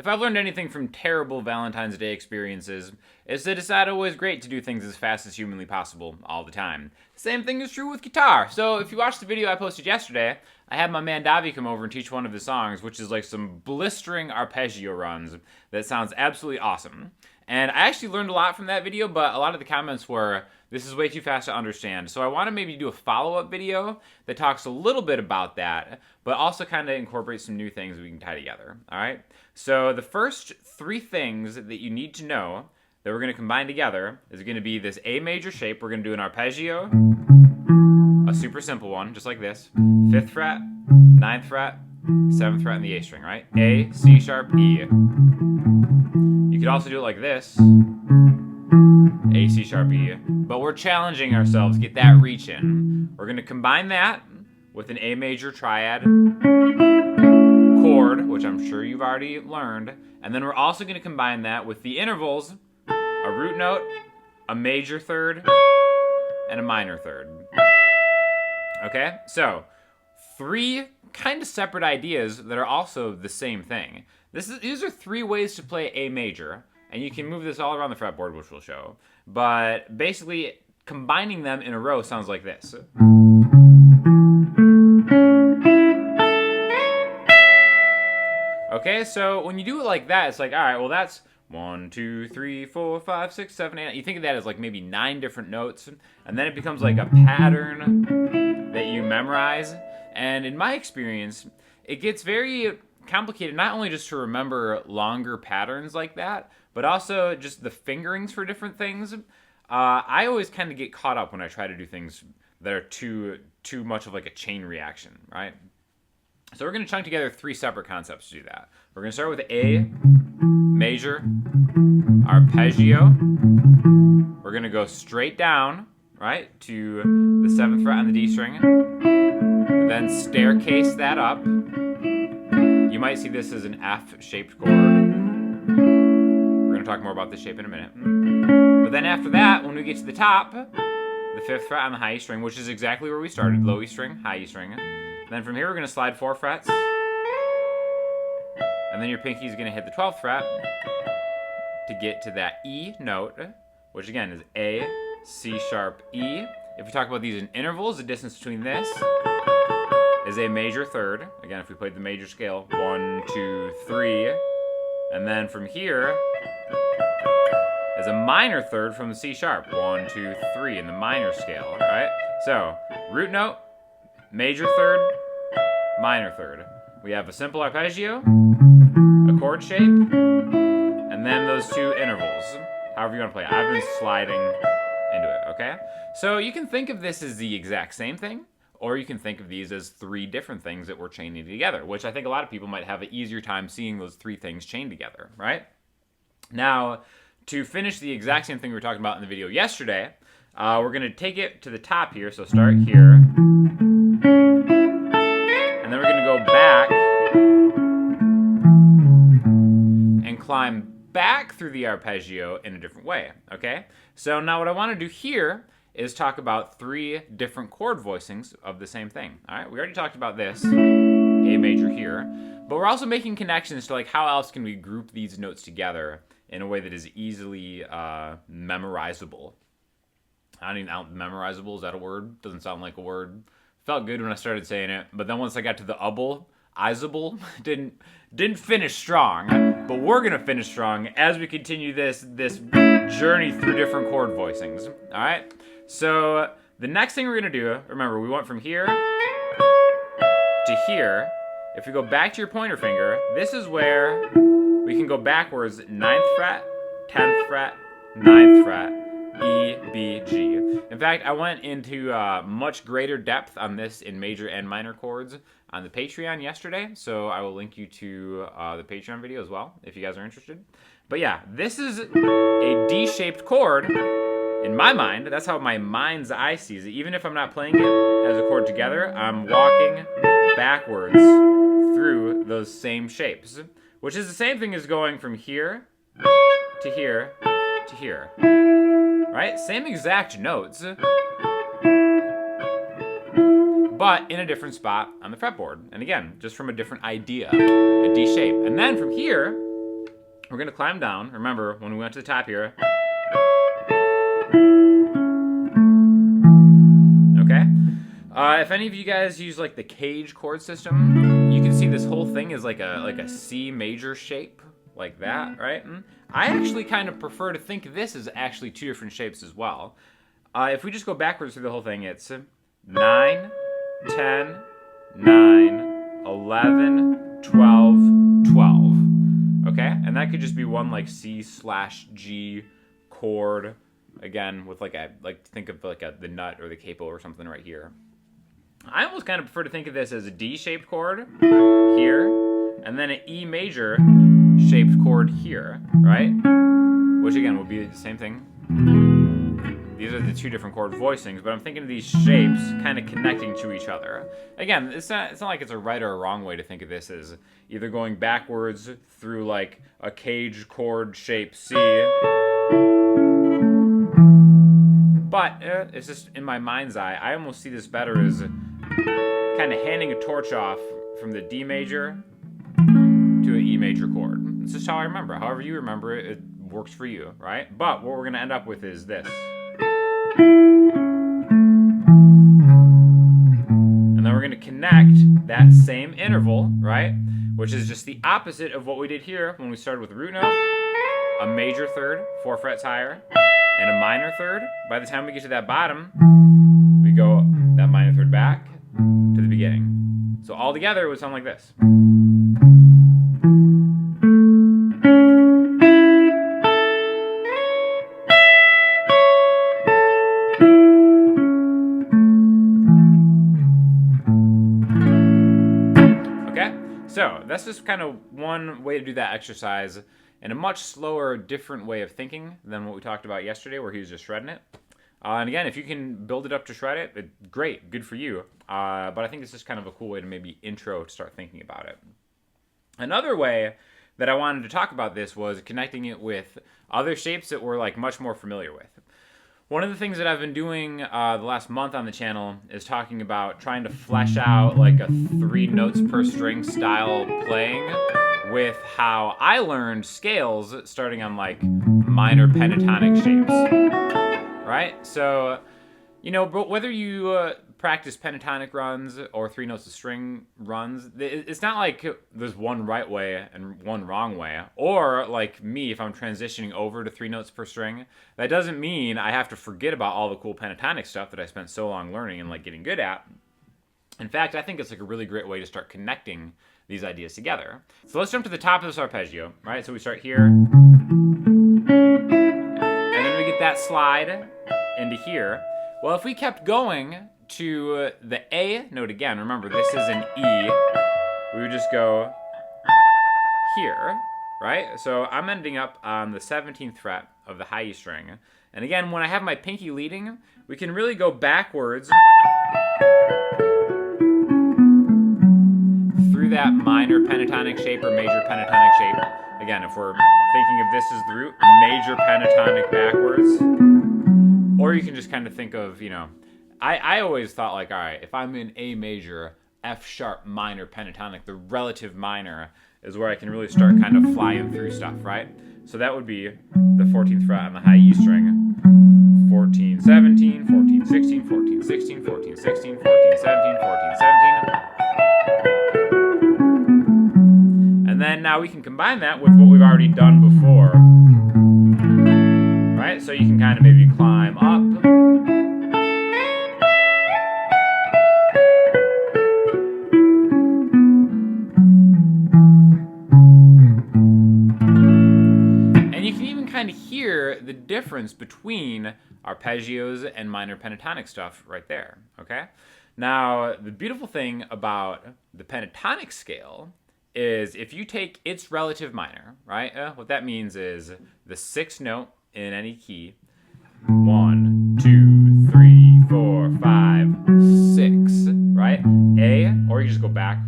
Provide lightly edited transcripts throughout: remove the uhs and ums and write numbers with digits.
if I've learned anything from terrible Valentine's Day experiences, it's that it's not always great to do things as fast as humanly possible all the time. Same thing is true with guitar. So if you watched the video I posted yesterday, I had my man Davi come over and teach one of his songs, which is like some blistering arpeggio runs that sounds absolutely awesome. And I actually learned a lot from that video, but a lot of the comments were, this is way too fast to understand. So I want to maybe do a follow-up video that talks a little bit about that, but also kind of incorporates some new things we can tie together, all right? So the first 3 things that you need to know that we're going to combine together is going to be this A major shape. We're going to do an arpeggio, a super simple one, just like this, 5th fret, 9th fret, 7th fret, and the A string, right? A, C sharp, E. You could also do it like this, A, C sharp, E, but we're challenging ourselves, get that reach in. We're going to combine that with an A major triad chord, which I'm sure you've already learned, and then we're also going to combine that with the intervals, a root note, a major third, and a minor third. Okay, so 3 kind of separate ideas that are also the same thing. These are 3 ways to play A major, and you can move this all around the fretboard, which we'll show. But basically, combining them in a row sounds like this. Okay, so when you do it like that, it's like, all right, well, that's 1, 2, 3, 4, 5, 6, 7, 8. You think of that as like maybe 9 different notes, and then it becomes like a pattern that you memorize. And in my experience, it gets very complicated, not only just to remember longer patterns like that, but also just the fingerings for different things. I always kind of get caught up when I try to do things that are too much of like a chain reaction, right? So we're going to chunk together 3 separate concepts to do that. We're going to start with A major arpeggio. We're going to go straight down, right, to the 7th fret on the D string. Then staircase that up. You might see this as an F-shaped chord. We're going to talk more about this shape in a minute. But then after that, when we get to the top, the 5th fret on the high E string, which is exactly where we started, low E string, high E string. Then from here, we're going to slide 4 frets. And then your pinky is going to hit the 12th fret to get to that E note, which again is A, C sharp, E. If we talk about these in intervals, the distance between this is a major third. Again, if we played the major scale, 1, 2, 3. And then from here is a minor third from the C sharp, 1, 2, 3 in the minor scale, all right? So, root note, major third, minor third. We have a simple arpeggio, a chord shape, and then those 2 intervals. However you want to play it. I've been sliding into it, okay? So you can think of this as the exact same thing, or you can think of these as 3 different things that we're chaining together, which I think a lot of people might have an easier time seeing those 3 things chained together, right? Now, to finish the exact same thing we were talking about in the video yesterday, we're going to take it to the top here, so start here. And then we're going to go back and climb back through the arpeggio in a different way, okay? So now what I want to do here is talk about 3 different chord voicings of the same thing, all right? We already talked about this, A major here, but we're also making connections to like how else can we group these notes together in a way that is easily memorizable. I don't even know, memorizable, is that a word? Doesn't sound like a word. Felt good when I started saying it, but then once I got to the izable, didn't finish strong. But we're gonna finish strong as we continue this journey through different chord voicings. All right. So the next thing we're gonna do, remember we went from here to here. If we go back to your pointer finger, this is where we can go backwards: 9th fret, 10th fret, 9th fret. E, B, G. In fact, I went into much greater depth on this in major and minor chords on the Patreon yesterday, so I will link you to the Patreon video as well, if you guys are interested. But yeah, this is a D-shaped chord in my mind. That's how my mind's eye sees it. Even if I'm not playing it as a chord together, I'm walking backwards through those same shapes, which is the same thing as going from here to here to here. Right? Same exact notes, but in a different spot on the fretboard. And again, just from a different idea, a D shape. And then from here, We're going to climb down. Remember, when we went to the top here. Okay? If any of you guys use like the cage chord system, you can see this whole thing is like a C major shape, like that, right? I actually kind of prefer to think of this as actually two different shapes as well. If we just go backwards through the whole thing, it's 9, 10, 9, 11, 12, 12. Okay? And that could just be one like C/G chord, again, with like think of like the nut or the capo or something right here. I almost kind of prefer to think of this as a D-shaped chord here, and then an E major shaped chord here, right? Which again will be the same thing. These are the two different chord voicings, but I'm thinking of these shapes kind of connecting to each other. Again, it's not like it's a right or a wrong way to think of this as either going backwards through like a cage chord shape C, but it's just in my mind's eye, I almost see this better as kind of handing a torch off from the D major to an E major chord. It's just how I remember. However you remember it, it works for you, right? But what we're going to end up with is this. And then we're going to connect that same interval, right? Which is just the opposite of what we did here when we started with a root note, a major third, 4 frets higher, and a minor third. By the time we get to that bottom, we go that minor third back to the beginning. So all together it would sound like this. Okay, so that's just kind of one way to do that exercise in a much slower, different way of thinking than what we talked about yesterday where he was just shredding it. And again, if you can build it up to shred it, great, good for you. But I think it's just kind of a cool way to maybe intro to start thinking about it. Another way that I wanted to talk about this was connecting it with other shapes that we're like much more familiar with. One of the things that I've been doing the last month on the channel is talking about trying to flesh out like a 3 notes per string style playing with how I learned scales starting on like minor pentatonic shapes. Right? So, you know, but whether you practice pentatonic runs or 3 notes of string runs, it's not like there's one right way and one wrong way. Or like me, if I'm transitioning over to 3 notes per string, that doesn't mean I have to forget about all the cool pentatonic stuff that I spent so long learning and like getting good at. In fact, I think it's like a really great way to start connecting these ideas together. So let's jump to the top of this arpeggio, right? So we start here, and then we get that slide into here. Well, if we kept going to the A note again, remember this is an E, we would just go here, right? So I'm ending up on the 17th fret of the high E string. And again, when I have my pinky leading, we can really go backwards through that minor pentatonic shape or major pentatonic shape. Again, if we're thinking of this as the root, major pentatonic backwards. Or you can just kind of think of, you know, I always thought like, all right, if I'm in A major, F sharp minor pentatonic, the relative minor is where I can really start kind of flying through stuff, right? So that would be the 14th fret on the high E string. 14, 17, 14, 16, 14, 16, 14, 16, 14, 17, 14, 17. And then now we can combine that with what we've already done before. Right? So you can kind of maybe climb up. And you can even kind of hear the difference between arpeggios and minor pentatonic stuff right there, okay? Now, the beautiful thing about the pentatonic scale is if you take its relative minor, right? What that means is the 6th note in any key. 1, 2, 3, 4, 5, 6, right? A, or you just go back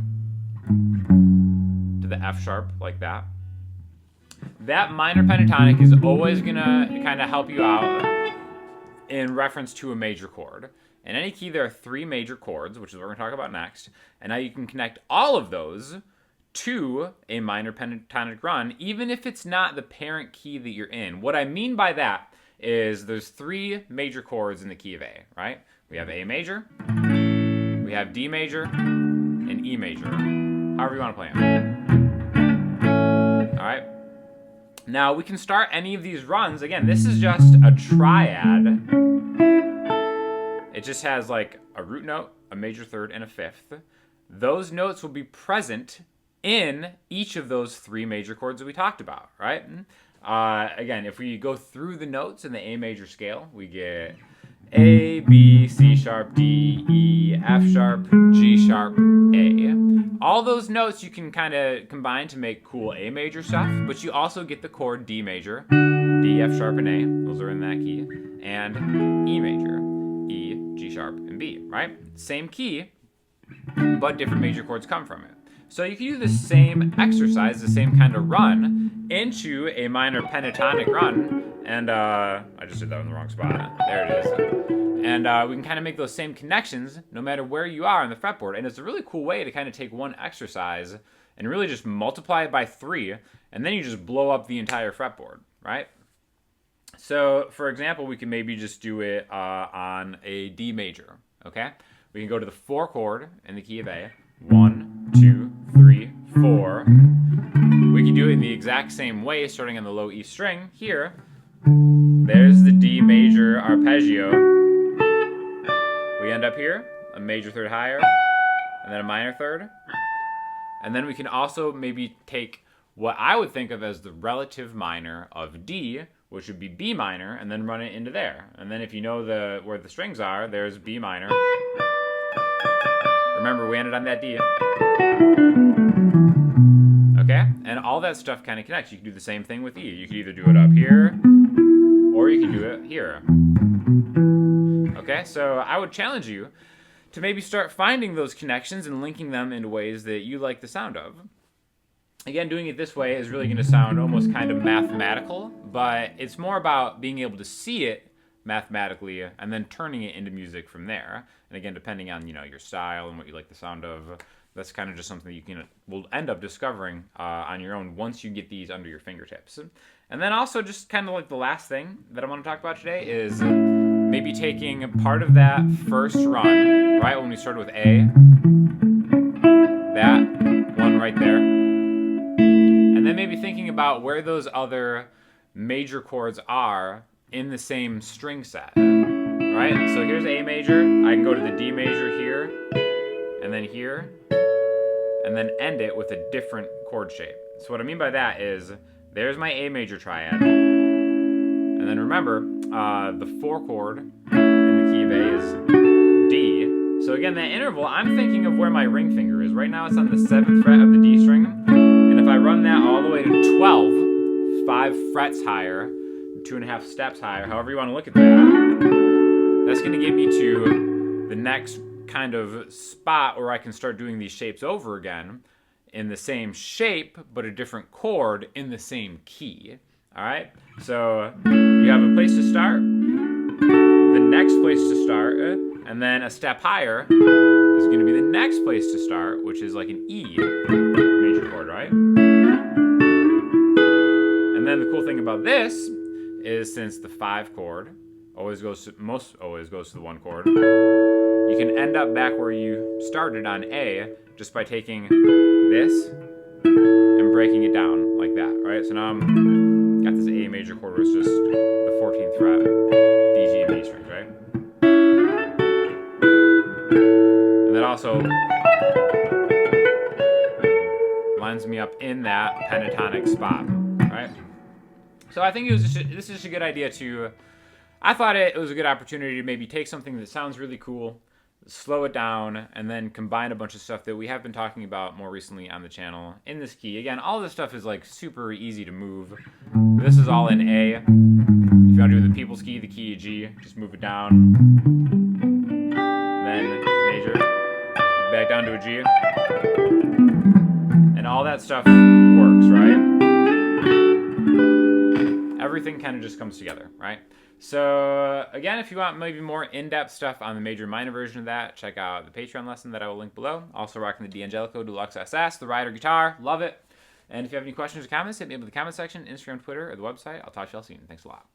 to the F sharp like that. That minor pentatonic is always gonna kind of help you out in reference to a major chord. In any key, there are 3 major chords, which is what we're gonna talk about next. And now you can connect all of those to a minor pentatonic run, even if it's not the parent key that you're in. What I mean by that is there's 3 major chords in the key of A, right? We have A major, we have D major, and E major. However you want to play them. All right. Now we can start any of these runs. Again, this is just a triad. It just has like a root note, a major third, and a fifth. Those notes will be present in each of those 3 major chords that we talked about, right? Again, if we go through the notes in the A major scale, we get A, B, C sharp, D, E, F sharp, G sharp, A. All those notes you can kind of combine to make cool A major stuff, but you also get the chord D major, D, F sharp, and A. Those are in that key. And E major, E, G sharp, and B, right? Same key, but different major chords come from it. So you can do the same exercise, the same kind of run, into a minor pentatonic run. And I just did that in the wrong spot. There it is. And we can kind of make those same connections no matter where you are on the fretboard. And it's a really cool way to kind of take one exercise and really just multiply it by 3, and then you just blow up the entire fretboard, right? So, for example, we can maybe just do it on a D major, okay? We can go to the 4 chord in the key of A. 1, 2, 3, 4. We can do it in the exact same way, starting on the low E string. Here, there's the D major arpeggio. We end up here, a major third higher, and then a minor third. And then we can also maybe take what I would think of as the relative minor of D, which would be B minor, and then run it into there. And then if you know where the strings are, there's B minor. Remember, we ended on that D. Okay? And all that stuff kind of connects. You can do the same thing with E. You can either do it up here, or you can do it here. Okay? So I would challenge you to maybe start finding those connections and linking them into ways that you like the sound of. Again, doing it this way is really going to sound almost kind of mathematical, but it's more about being able to see it mathematically and then turning it into music from there. And again, depending on your style and what you like the sound of, that's kind of just something you will end up discovering on your own once you get these under your fingertips. And then also just kind of like the last thing that I want to talk about today is maybe taking part of that first run, right, when we started with A, that one right there, and then maybe thinking about where those other major chords are in the same string set, right? So here's A major. I can go to the D major here, and then here, and then end it with a different chord shape. So what I mean by that is, there's my A major triad. And then remember, the 4 chord in the key of A is D. So again, that interval, I'm thinking of where my ring finger is. Right now it's on the 7th fret of the D string. And if I run that all the way to 12, 5 frets higher, 2.5 steps higher, however you want to look at that, that's going to get me to the next kind of spot where I can start doing these shapes over again in the same shape, but a different chord in the same key. All right? So you have a place to start, the next place to start, and then a step higher is going to be the next place to start, which is like an E major chord, right? And then the cool thing about this is, since the 5 chord most always goes to the 1 chord, you can end up back where you started on A just by taking this and breaking it down like that, right? So now I'm got this A major chord where it's just the 14th fret, D, G, and B strings, right? And that also lines me up in that pentatonic spot, right? So I think this is just a good idea I thought it was a good opportunity to maybe take something that sounds really cool, slow it down, and then combine a bunch of stuff that we have been talking about more recently on the channel in this key. Again, all this stuff is like super easy to move. This is all in A. If you want to do the people's key, the key of G, just move it down. Then major, back down to a G. And all that stuff works, right? Everything everything kind of just comes together, right? So again, if you want maybe more in-depth stuff on the major minor version of that, check out the Patreon lesson that I will link below. Also rocking the D'Angelico Deluxe SS, the Ryder guitar, love it. And if you have any questions or comments, hit me up in the comment section, Instagram, Twitter, or the website. I'll talk to y'all soon. Thanks a lot.